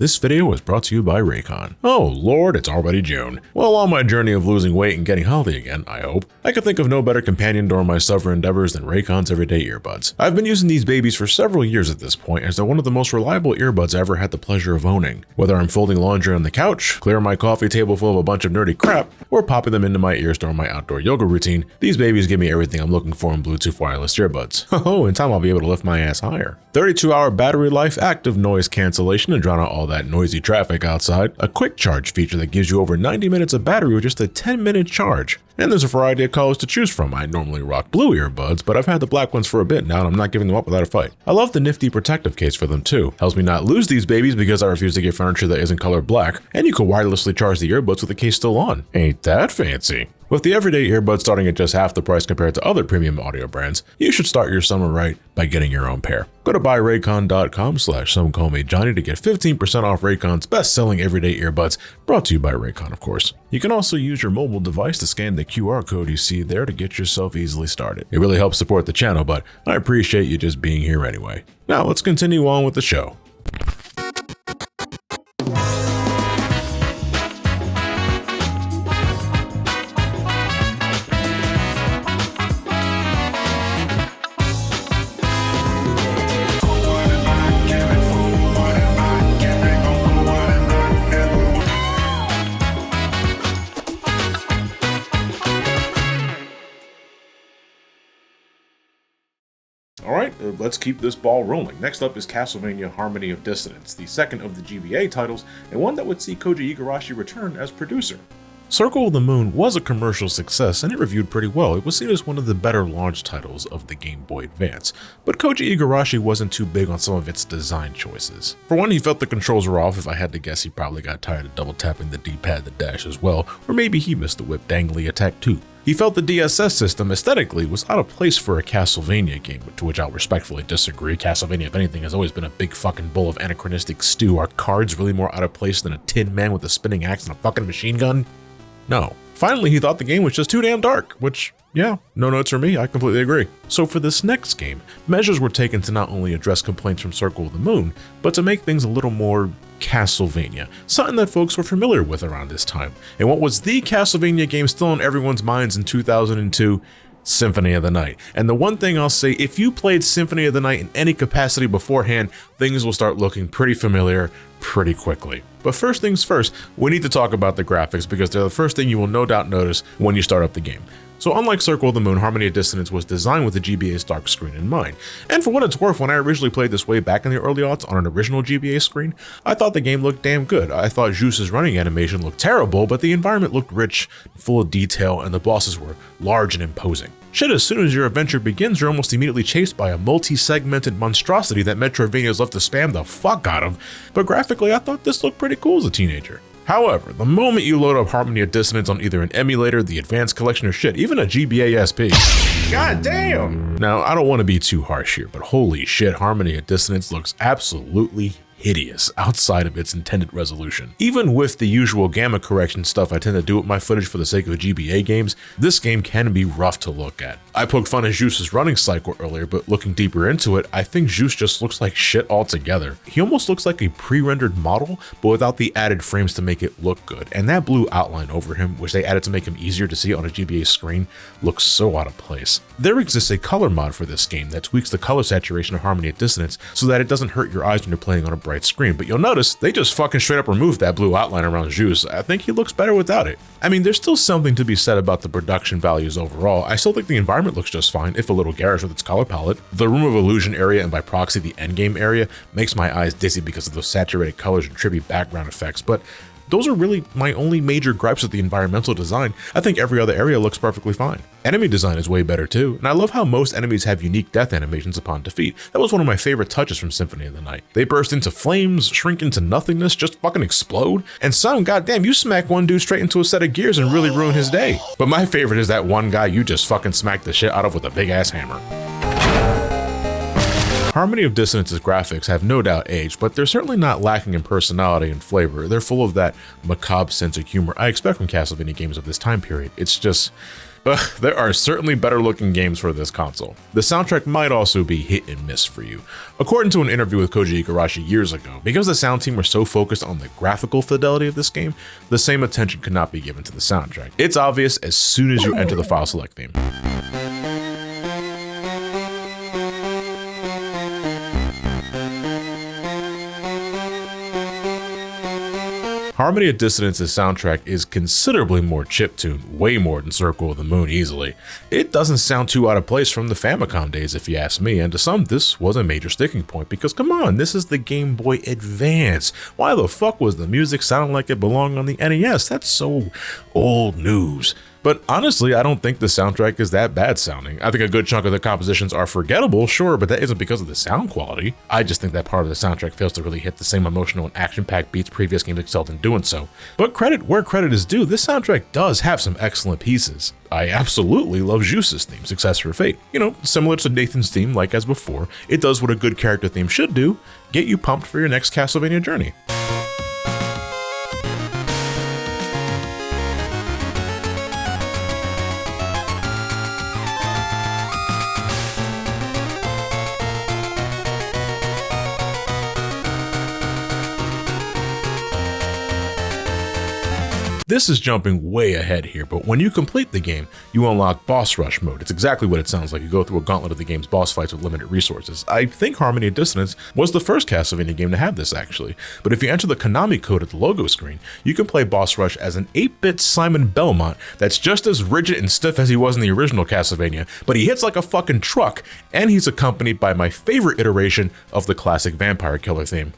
This video was brought to you by Raycon. Oh lord, it's already June. Well, on my journey of losing weight and getting healthy again, I hope, I could think of no better companion during my summer endeavors than Raycon's everyday earbuds. I've been using these babies for several years at this point, as they're one of the most reliable earbuds I ever had the pleasure of owning. Whether I'm folding laundry on the couch, clearing my coffee table full of a bunch of nerdy crap, or popping them into my ears during my outdoor yoga routine, these babies give me everything I'm looking for in Bluetooth wireless earbuds. Oh, in time I'll be able to lift my ass higher. 32-hour battery life, active noise cancellation to drown out all that noisy traffic outside, a quick charge feature that gives you over 90 minutes of battery with just a 10-minute charge, and there's a variety of colors to choose from. I normally rock blue earbuds, but I've had the black ones for a bit now and I'm not giving them up without a fight. I love the nifty protective case for them too. Helps me not lose these babies because I refuse to get furniture that isn't colored black, and you can wirelessly charge the earbuds with the case still on. Ain't that fancy? With the everyday earbuds starting at just half the price compared to other premium audio brands, you should start your summer right by getting your own pair. Go to buyraycon.com/Somecallmejohnny to get 15% off Raycon's best-selling everyday earbuds, brought to you by Raycon, of course. You can also use your mobile device to scan the QR code you see there to get yourself easily started. It really helps support the channel, but I appreciate you just being here anyway. Now let's continue on with the show. Alright, let's keep this ball rolling. Next up is Castlevania Harmony of Dissonance, the second of the GBA titles, and one that would see Koji Igarashi return as producer. Circle of the Moon was a commercial success and it reviewed pretty well. It was seen as one of the better launch titles of the Game Boy Advance, but Koji Igarashi wasn't too big on some of its design choices. For one, he felt the controls were off. If I had to guess, he probably got tired of double tapping the D-pad to dash as well, or maybe he missed the whip dangly attack too. He felt the DSS system aesthetically was out of place for a Castlevania game, to which I'll respectfully disagree. Castlevania, if anything, has always been a big fucking bowl of anachronistic stew. Are cards really more out of place than a tin man with a spinning axe and a fucking machine gun? No. Finally, he thought the game was just too damn dark, which, yeah, no notes for me, I completely agree. So for this next game, measures were taken to not only address complaints from Circle of the Moon, but to make things a little more Castlevania, something that folks were familiar with around this time. And what was the Castlevania game still in everyone's minds in 2002? Symphony of the Night. And the one thing I'll say, if you played Symphony of the Night in any capacity beforehand, things will start looking pretty familiar pretty quickly. But first things first, we need to talk about the graphics because they're the first thing you will no doubt notice when you start up the game. So unlike Circle of the Moon, Harmony of Dissonance was designed with the GBA's dark screen in mind. And for what it's worth, when I originally played this way back in the early aughts on an original GBA screen, I thought the game looked damn good. I thought Juice's running animation looked terrible, but the environment looked rich, full of detail, and the bosses were large and imposing. Shit, as soon as your adventure begins, you're almost immediately chased by a multi-segmented monstrosity that Metroidvanias love to spam the fuck out of, but graphically I thought this looked pretty cool as a teenager. However, the moment you load up Harmony of Dissonance on either an emulator, the Advanced Collection, or shit, even a GBA SP. God damn! Now, I don't want to be too harsh here, but holy shit, Harmony of Dissonance looks absolutely hideous outside of its intended resolution. Even with the usual gamma correction stuff I tend to do with my footage for the sake of GBA games, this game can be rough to look at. I poked fun at Juice's running cycle earlier, but looking deeper into it, I think Juice just looks like shit altogether. He almost looks like a pre-rendered model, but without the added frames to make it look good. And that blue outline over him, which they added to make him easier to see on a GBA screen, looks so out of place. There exists a color mod for this game that tweaks the color saturation of Harmony of Dissonance so that it doesn't hurt your eyes when you're playing on a bright screen, but you'll notice they just fucking straight up removed that blue outline around Juice. I think he looks better without it. I mean, there's still something to be said about the production values overall. I still think the environment looks just fine, if a little garish with its color palette. The Room of Illusion area, and by proxy the endgame area, makes my eyes dizzy because of those saturated colors and trippy background effects, but those are really my only major gripes with the environmental design. I think every other area looks perfectly fine. Enemy design is way better too, and I love how most enemies have unique death animations upon defeat. That was one of my favorite touches from Symphony of the Night. They burst into flames, shrink into nothingness, just fucking explode, and some, goddamn, you smack one dude straight into a set of gears and really ruin his day. But my favorite is that one guy you just fucking smack the shit out of with a big ass hammer. Harmony of Dissonance's graphics have no doubt aged, but they're certainly not lacking in personality and flavor. They're full of that macabre sense of humor I expect from Castlevania games of this time period. It's just, There are certainly better looking games for this console. The soundtrack might also be hit and miss for you. According to an interview with Koji Igarashi years ago, because the sound team were so focused on the graphical fidelity of this game, the same attention could not be given to the soundtrack. It's obvious as soon as you enter the file select theme. Harmony of Dissonance's soundtrack is considerably more chiptuned, way more than Circle of the Moon easily. It doesn't sound too out of place from the Famicom days if you ask me, and to some this was a major sticking point because come on, this is the Game Boy Advance. Why the fuck was the music sounding like it belonged on the NES? That's so old news. But honestly, I don't think the soundtrack is that bad sounding. I think a good chunk of the compositions are forgettable, sure, but that isn't because of the sound quality. I just think that part of the soundtrack fails to really hit the same emotional and action-packed beats previous games excelled in doing so. But credit where credit is due, this soundtrack does have some excellent pieces. I absolutely love Juice's theme, Success for Fate. You know, similar to Nathan's theme, like as before, it does what a good character theme should do, get you pumped for your next Castlevania journey. This is jumping way ahead here, but when you complete the game, you unlock Boss Rush mode. It's exactly what it sounds like. You go through a gauntlet of the game's boss fights with limited resources. I think Harmony of Dissonance was the first Castlevania game to have this actually, but if you enter the Konami code at the logo screen, you can play Boss Rush as an 8-bit Simon Belmont that's just as rigid and stiff as he was in the original Castlevania, but he hits like a fucking truck, and he's accompanied by my favorite iteration of the classic Vampire Killer theme.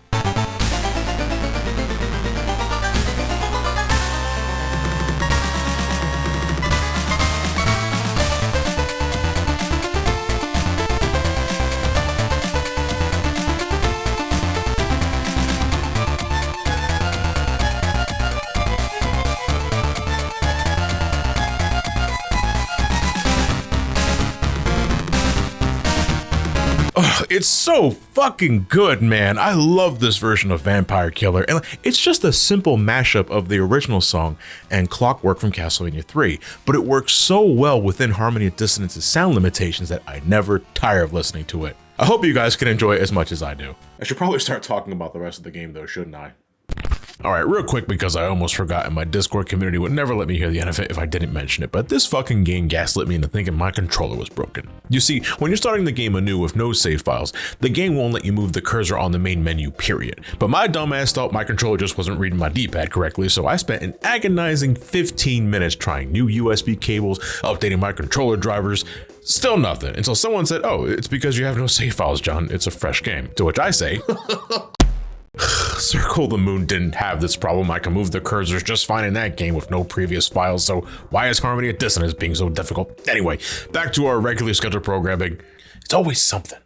It's so fucking good, man. I love this version of Vampire Killer, and it's just a simple mashup of the original song and Clockwork from Castlevania 3, but it works so well within Harmony of Dissonance's sound limitations that I never tire of listening to it. I hope you guys can enjoy it as much as I do. I should probably start talking about the rest of the game though, shouldn't I? Alright, real quick because I almost forgot and my Discord community would never let me hear the end of it if I didn't mention it, but this fucking game gaslit me into thinking my controller was broken. You see, when you're starting the game anew with no save files, the game won't let you move the cursor on the main menu, period. But my dumbass thought my controller just wasn't reading my D-pad correctly, so I spent an agonizing 15 minutes trying new USB cables, updating my controller drivers, still nothing, until someone said, oh, it's because you have no save files, John, it's a fresh game. To which I say, Circle of the Moon didn't have this problem. I can move the cursors just fine in that game with no previous files, so why is Harmony of Dissonance being so difficult? Anyway, back to our regularly scheduled programming. It's always something.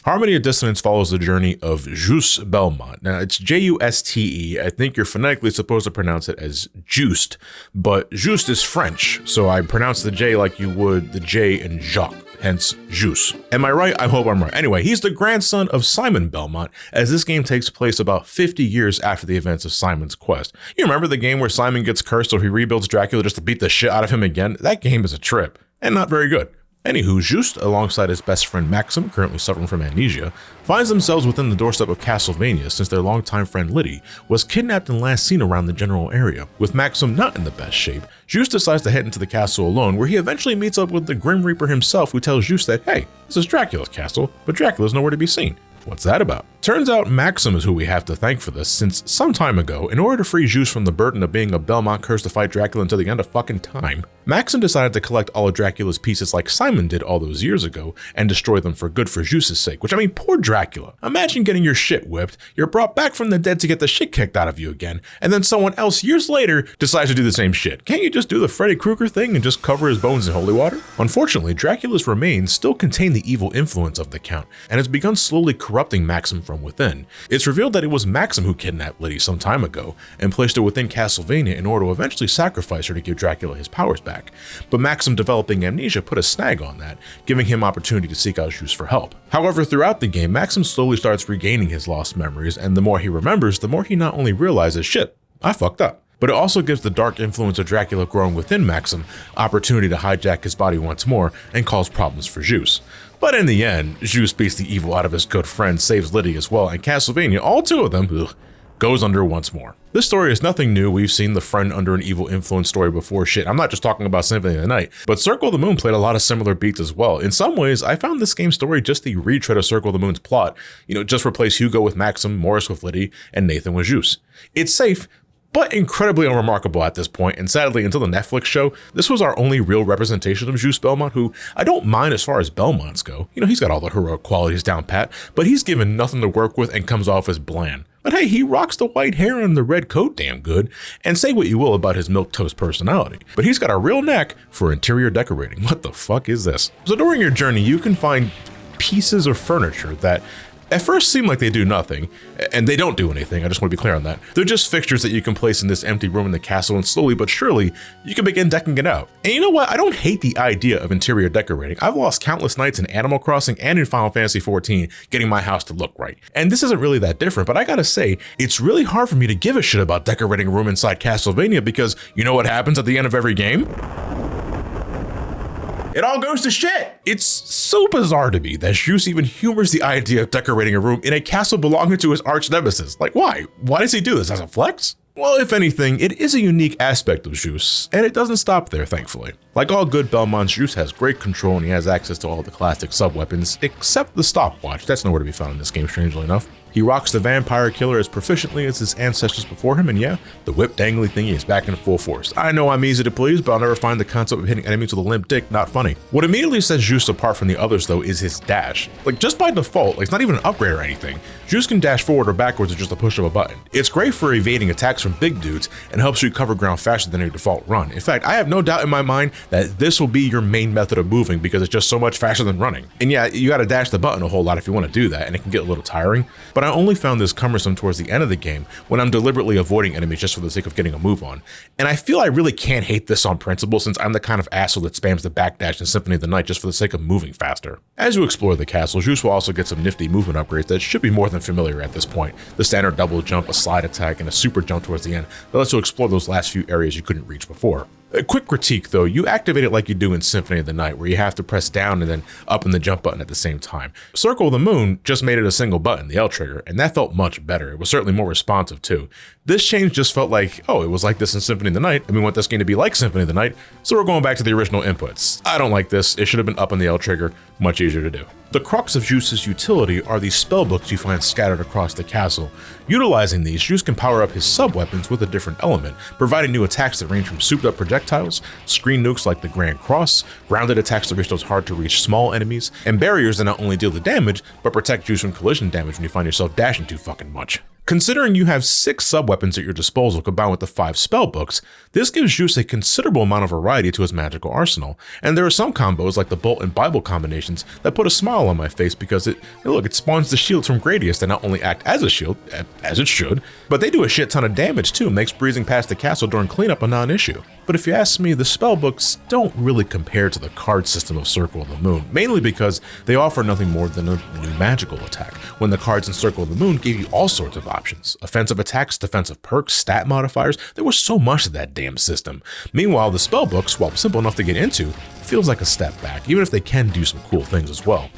Harmony of Dissonance follows the journey of Juste Belmont. Now, it's J-U-S-T-E. I think you're phonetically supposed to pronounce it as Juste, but Juste is French, so I pronounce the J like you would the J in Jacques, hence Juste. Am I right? I hope I'm right. Anyway, he's the grandson of Simon Belmont, as this game takes place about 50 years after the events of Simon's quest. You remember the game where Simon gets cursed so he rebuilds Dracula just to beat the shit out of him again? That game is a trip, and not very good. Anywho, Juste, alongside his best friend Maxim, currently suffering from amnesia, finds themselves within the doorstep of Castlevania since their longtime friend Liddy was kidnapped and last seen around the general area. With Maxim not in the best shape, Juste decides to head into the castle alone, where he eventually meets up with the Grim Reaper himself, who tells Juste that, hey, this is Dracula's castle, but Dracula's nowhere to be seen. What's that about? Turns out Maxim is who we have to thank for this, since some time ago, in order to free Juste from the burden of being a Belmont cursed to fight Dracula until the end of fucking time, Maxim decided to collect all of Dracula's pieces like Simon did all those years ago and destroy them for good for Juste's sake, which I mean, poor Dracula. Imagine getting your shit whipped, you're brought back from the dead to get the shit kicked out of you again, and then someone else years later decides to do the same shit. Can't you just do the Freddy Krueger thing and just cover his bones in holy water? Unfortunately, Dracula's remains still contain the evil influence of the Count, and has begun slowly corrupting Maxim from within. It's revealed that it was Maxim who kidnapped Liddy some time ago and placed her within Castlevania in order to eventually sacrifice her to give Dracula his powers back. But Maxim developing amnesia put a snag on that, giving him opportunity to seek out Juste for help. However, throughout the game, Maxim slowly starts regaining his lost memories, and the more he remembers, the more he not only realizes, shit, I fucked up. but it also gives the dark influence of Dracula growing within Maxim opportunity to hijack his body once more and cause problems for Zeus. But in the end, Zeus beats the evil out of his good friend, saves Liddy as well, and Castlevania, all two of them, goes under once more. This story is nothing new. We've seen the friend under an evil influence story before. Shit, I'm not just talking about Symphony of the Night, but Circle of the Moon played a lot of similar beats as well. In some ways, I found this game's story just the retread of Circle of the Moon's plot. Just replace Hugo with Maxim, Morris with Liddy, and Nathan with Zeus. It's safe, but incredibly unremarkable at this point, and sadly, until the Netflix show, this was our only real representation of Zeus Belmont, who I don't mind as far as Belmonts go. He's got all the heroic qualities down pat, but he's given nothing to work with and comes off as bland. But hey, he rocks the white hair and the red coat damn good, and say what you will about his milquetoast personality, but he's got a real knack for interior decorating. What the fuck is this? So during your journey, you can find pieces of furniture that at first seem like they do nothing, and they don't do anything, I just want to be clear on that. They're just fixtures that you can place in this empty room in the castle, and slowly but surely, you can begin decking it out. And you know what? I don't hate the idea of interior decorating. I've lost countless nights in Animal Crossing and in Final Fantasy XIV getting my house to look right. And this isn't really that different, but I gotta say, it's really hard for me to give a shit about decorating a room inside Castlevania because you know what happens at the end of every game? It all goes to shit. It's so bizarre to me that Zeus even humors the idea of decorating a room in a castle belonging to his arch nemesis. Like, why? Why does he do this, as a flex? Well, if anything, it is a unique aspect of Zeus, and it doesn't stop there, thankfully. Like all good Belmonts, Zeus has great control and he has access to all the classic sub-weapons, except the stopwatch. That's nowhere to be found in this game, strangely enough. He rocks the vampire killer as proficiently as his ancestors before him, and yeah, the whip dangly thingy is back in full force. I know I'm easy to please, but I'll never find the concept of hitting enemies with a limp dick not funny. What immediately sets Zeus apart from the others though is his dash. Like just by default, it's not even an upgrade or anything. Zeus can dash forward or backwards with just a push of a button. It's great for evading attacks from big dudes and helps you cover ground faster than your default run. In fact, I have no doubt in my mind that this will be your main method of moving because it's just so much faster than running. And yeah, you gotta dash the button a whole lot if you want to do that, and it can get a little tiring, but I only found this cumbersome towards the end of the game when I'm deliberately avoiding enemies just for the sake of getting a move on. And I feel I really can't hate this on principle since I'm the kind of asshole that spams the backdash in Symphony of the Night just for the sake of moving faster. As you explore the castle, Zeus will also get some nifty movement upgrades that should be more than familiar at this point. The standard double jump, a slide attack, and a super jump towards the end that lets you explore those last few areas you couldn't reach before. A quick critique though, you activate it like you do in Symphony of the Night, where you have to press down and then up in the jump button at the same time. Circle of the Moon just made it a single button, the L trigger, and that felt much better. It was certainly more responsive too. This change just felt like, oh, it was like this in Symphony of the Night, and we want this game to be like Symphony of the Night, so we're going back to the original inputs. I don't like this. It should have been up on the L trigger, much easier to do. The crux of Zeus's utility are these spellbooks you find scattered across the castle. Utilizing these, Zeus can power up his sub-weapons with a different element, providing new attacks that range from souped-up projectiles, screen nukes like the Grand Cross, grounded attacks that reach those hard-to-reach small enemies, and barriers that not only deal the damage, but protect Zeus from collision damage when you find yourself dashing too fucking much. Considering you have 6 sub-weapons at your disposal combined with the 5 spellbooks, this gives Zeus a considerable amount of variety to his magical arsenal, and there are some combos like the Bolt and Bible combinations that put a smile on my face because it spawns the shields from Gradius that not only act as a shield, as it should, but they do a shit ton of damage too, makes breezing past the castle during cleanup a non-issue. But if you ask me, the spellbooks don't really compare to the card system of Circle of the Moon, mainly because they offer nothing more than a new magical attack, when the cards in Circle of the Moon gave you all sorts of options. Offensive attacks, defensive perks, stat modifiers, there was so much to that damn system. Meanwhile, the spellbooks, while simple enough to get into, feels like a step back, even if they can do some cool things as well.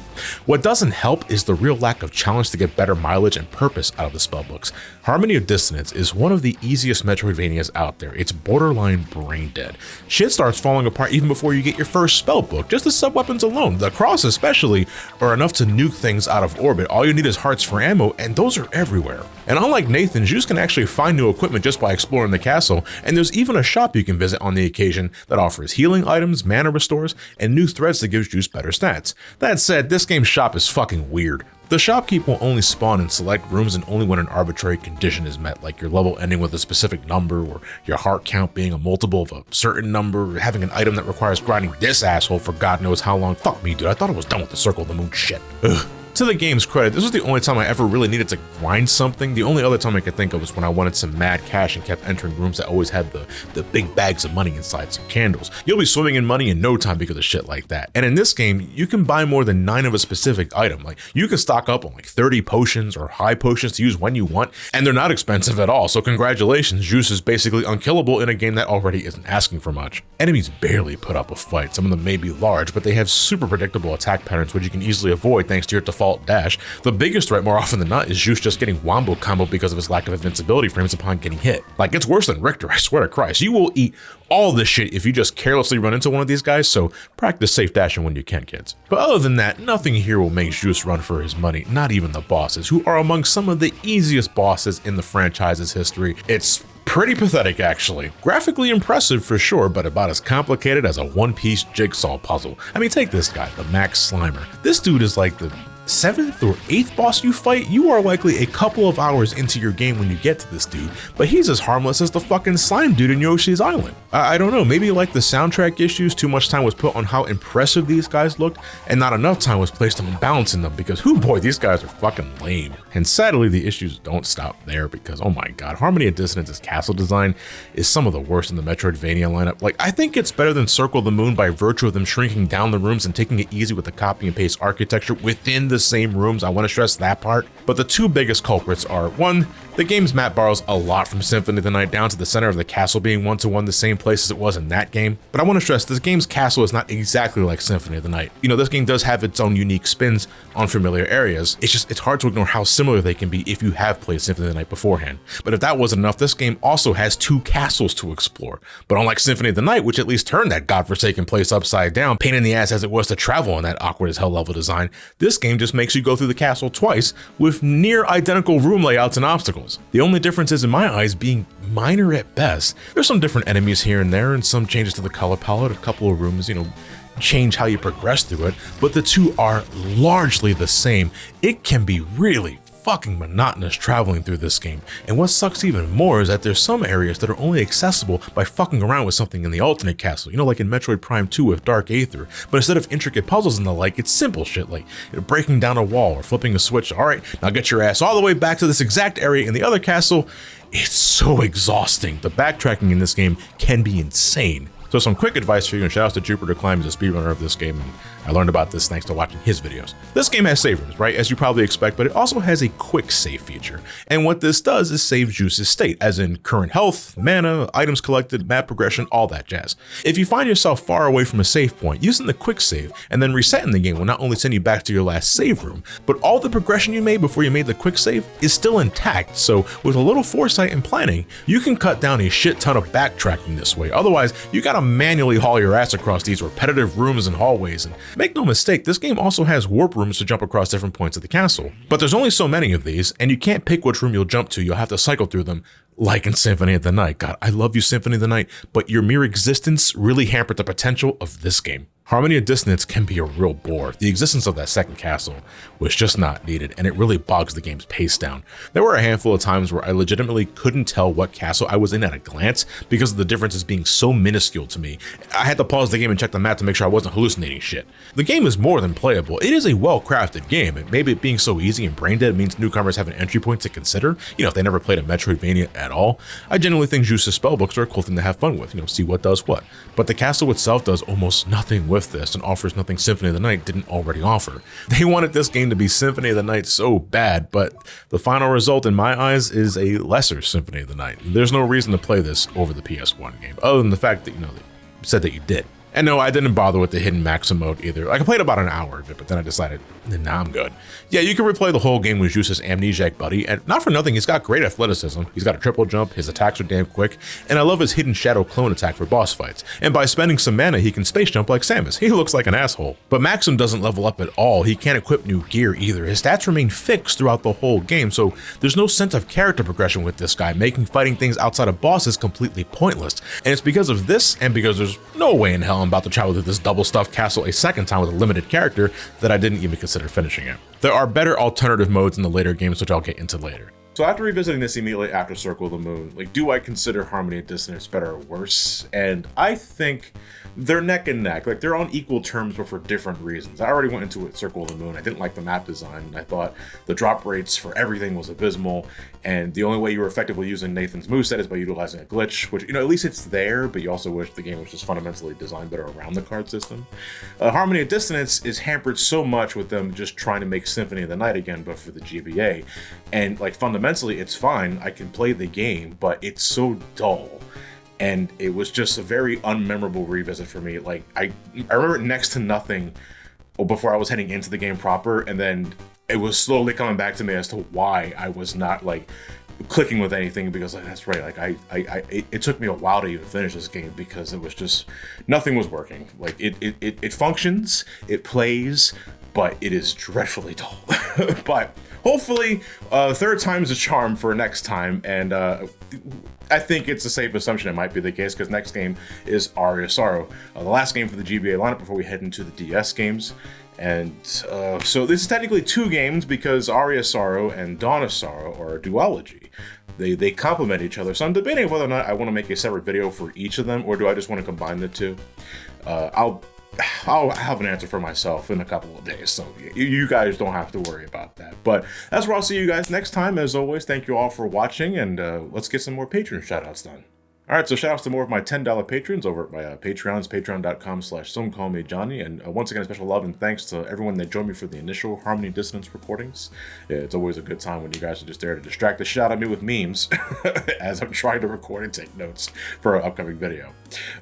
What doesn't help is the real lack of challenge to get better mileage and purpose out of the spellbooks. Harmony of Dissonance is one of the easiest Metroidvanias out there. It's borderline brain dead. Shit starts falling apart even before you get your first spellbook. Just the sub-weapons alone, the cross especially, are enough to nuke things out of orbit. All you need is hearts for ammo, and those are everywhere. And unlike Nathan, Zeus can actually find new equipment just by exploring the castle, and there's even a shop you can visit on the occasion that offers healing items, mana restores, and new threads that gives Zeus better stats. That said, this game's shop is fucking weird. The shopkeep will only spawn in select rooms and only when an arbitrary condition is met, like your level ending with a specific number, or your heart count being a multiple of a certain number, or having an item that requires grinding this asshole for God knows how long. Fuck me, dude, I thought I was done with the Circle of the Moon shit. Ugh. To the game's credit, this was the only time I ever really needed to grind something. The only other time I could think of was when I wanted some mad cash and kept entering rooms that always had the big bags of money inside some candles. You'll be swimming in money in no time because of shit like that. And in this game, you can buy more than 9 of a specific item. Like, you can stock up on like 30 potions or high potions to use when you want, and they're not expensive at all. So congratulations, Juice is basically unkillable in a game that already isn't asking for much. Enemies barely put up a fight. Some of them may be large, but they have super predictable attack patterns which you can easily avoid thanks to your default dash. The biggest threat more often than not is Juice just getting wombo combo because of his lack of invincibility frames upon getting hit. Like, it's worse than Richter, I swear to Christ. You will eat all this shit if you just carelessly run into one of these guys, so practice safe dashing when you can, kids. But other than that, nothing here will make Juice run for his money, not even the bosses, who are among some of the easiest bosses in the franchise's history. It's pretty pathetic, actually. Graphically impressive for sure, but about as complicated as a one-piece jigsaw puzzle. I mean, take this guy, the Max Slimer. This dude is like the 7th or 8th boss you fight. You are likely a couple of hours into your game when you get to this dude, but he's as harmless as the fucking slime dude in Yoshi's Island. I don't know, maybe like the soundtrack issues, too much time was put on how impressive these guys looked, and not enough time was placed on balancing them, because whoo boy, these guys are fucking lame. And sadly, the issues don't stop there, because oh my god, Harmony of Dissonance's castle design is some of the worst in the Metroidvania lineup. Like, I think it's better than Circle the Moon by virtue of them shrinking down the rooms and taking it easy with the copy and paste architecture within the same rooms. I want to stress that part. But the two biggest culprits are, one, the game's map borrows a lot from Symphony of the Night, down to the center of the castle being one-to-one the same place as it was in that game. But I want to stress, this game's castle is not exactly like Symphony of the Night. You know, this game does have its own unique spins on familiar areas. It's hard to ignore how similar they can be if you have played Symphony of the Night beforehand. But if that wasn't enough, this game also has 2 castles to explore. But unlike Symphony of the Night, which at least turned that godforsaken place upside down, pain in the ass as it was to travel in that awkward as hell level design, this game just makes you go through the castle twice with near identical room layouts and obstacles. The only difference is, in my eyes, being minor at best. There's some different enemies here and there, and some changes to the color palette. A couple of rooms, change how you progress through it, but the two are largely the same. It can be really fucking monotonous traveling through this game, and what sucks even more is that there's some areas that are only accessible by fucking around with something in the alternate castle, like in Metroid Prime 2 with Dark Aether. But instead of intricate puzzles and the like, it's simple shit like breaking down a wall or flipping a switch. Alright, now get your ass all the way back to this exact area in the other castle. It's so exhausting. The backtracking in this game can be insane. So some quick advice for you, and shout out to Jupiter Climb, he's a speedrunner of this game, and I learned about this thanks to watching his videos. This game has save rooms, right, as you probably expect, but it also has a quick save feature. And what this does is save Juice's state, as in current health, mana, items collected, map progression, all that jazz. If you find yourself far away from a save point, using the quick save and then resetting the game will not only send you back to your last save room, but all the progression you made before you made the quick save is still intact. So with a little foresight and planning, you can cut down a shit ton of backtracking this way. Otherwise, you gotta manually haul your ass across these repetitive rooms and hallways. And make no mistake, this game also has warp rooms to jump across different points of the castle. But there's only so many of these, and you can't pick which room you'll jump to. You'll have to cycle through them, like in Symphony of the Night. God, I love you, Symphony of the Night, but your mere existence really hampered the potential of this game. Harmony of Dissonance can be a real bore. The existence of that second castle was just not needed, and it really bogs the game's pace down. There were a handful of times where I legitimately couldn't tell what castle I was in at a glance because of the differences being so minuscule to me. I had to pause the game and check the map to make sure I wasn't hallucinating shit. The game is more than playable. It is a well-crafted game, and maybe it being so easy and brain dead means newcomers have an entry point to consider, if they never played a Metroidvania at all. I genuinely think Juice's spellbooks are a cool thing to have fun with, see what does what. But the castle itself does almost nothing with this and offers nothing Symphony of the Night didn't already offer. They wanted this game to be Symphony of the Night so bad, but the final result in my eyes is a lesser Symphony of the Night. There's no reason to play this over the PS1 game, other than the fact that, they said that you did. And no, I didn't bother with the hidden maxim mode either. I played about an hour of it, but then I decided, nah, I'm good. Yeah, you can replay the whole game with Juice's amnesiac buddy, and not for nothing, he's got great athleticism. He's got a triple jump, his attacks are damn quick, and I love his hidden shadow clone attack for boss fights. And by spending some mana, he can space jump like Samus. He looks like an asshole. But Maxim doesn't level up at all. He can't equip new gear either. His stats remain fixed throughout the whole game, so there's no sense of character progression with this guy, making fighting things outside of bosses completely pointless. And it's because of this, and because there's no way in hell I'm about to travel through this double stuffed castle a second time with a limited character, that I didn't even consider finishing it. There are better alternative modes in the later games, which I'll get into later. So after revisiting this immediately after Circle of the Moon, like, do I consider Harmony of Dissonance better or worse? And I think they're neck and neck. Like, they're on equal terms, but for different reasons. I already went into it, Circle of the Moon. I didn't like the map design. I thought the drop rates for everything was abysmal, and the only way you were effectively using Nathan's moveset is by utilizing a glitch, which, you know, at least it's there, but you also wish the game was just fundamentally designed better around the card system. Harmony of Dissonance is hampered so much with them just trying to make Symphony of the Night again, but for the GBA. And, like, fundamentally, it's fine. I can play the game, but it's so dull. And it was just a very unmemorable revisit for me. Like, I remember next to nothing before I was heading into the game proper, and then it was slowly coming back to me as to why I was not, like, clicking with anything, because, like, that's right, like, it took me a while to even finish this game because it was just, nothing was working. Like, it functions, it plays, but it is dreadfully dull. But hopefully, third time's a charm for next time, and I think it's a safe assumption it might be the case, because next game is Aria Sorrow, the last game for the GBA lineup before we head into the DS games. And so this is technically two games, because Aria Sorrow and Dawn of Sorrow are a duology. They complement each other, so I'm debating whether or not I want to make a separate video for each of them, or do I just want to combine the two. I'll have an answer for myself in a couple of days, so you guys don't have to worry about that. But that's where I'll see you guys next time. As always, thank you all for watching, and let's get some more patron shoutouts done. All right, so shout outs to more of my $10 patrons over at my Patreons, patreon.com/Somecallmejohnny. And once again, a special love and thanks to everyone that joined me for the initial Harmony Dissonance recordings. Yeah, it's always a good time when you guys are just there to distract the shit out of me with memes as I'm trying to record and take notes for an upcoming video.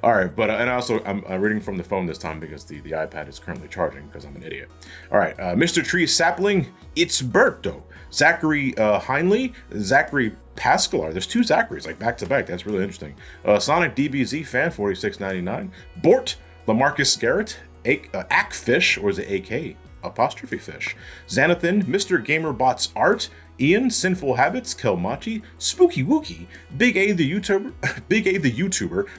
All right, but and also I'm reading from the phone this time because the iPad is currently charging because I'm an idiot. All right, Mr. Tree Sapling, it's Berto. Zachary Heinley, Zachary Pascalar. There's two Zacharies, like, back to back. That's really interesting. Sonic DBZ fan 4699. Bort Lamarcus Garrett, Ackfish, or is it AK? Apostrophe Fish. Xanathan, Mr. Gamerbots Art, Ian, Sinful Habits, Kelmachi, Spooky Wookie, Big A the YouTuber,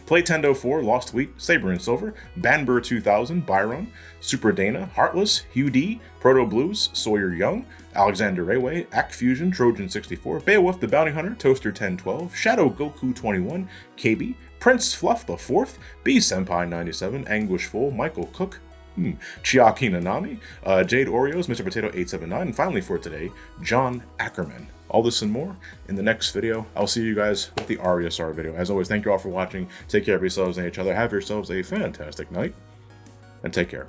Playtendo 4, Lost Week, Saber and Silver, Banber 2000, Byron, Super Dana, Heartless, Hugh D, Proto Blues, Sawyer Young, Alexander Rayway, Act Fusion, Trojan 64, Beowulf the Bounty Hunter, Toaster 1012, Shadow Goku 21, KB, Prince Fluff the 4th, B Senpai 97, Anguish Full, Michael Cook, Chiaki Nanami, Jade Oreos, Mr. Potato 879, and finally for today, John Ackerman. All this and more in the next video. I'll see you guys with the Aria Sorrow video. As always, thank you all for watching. Take care of yourselves and each other. Have yourselves a fantastic night, and take care.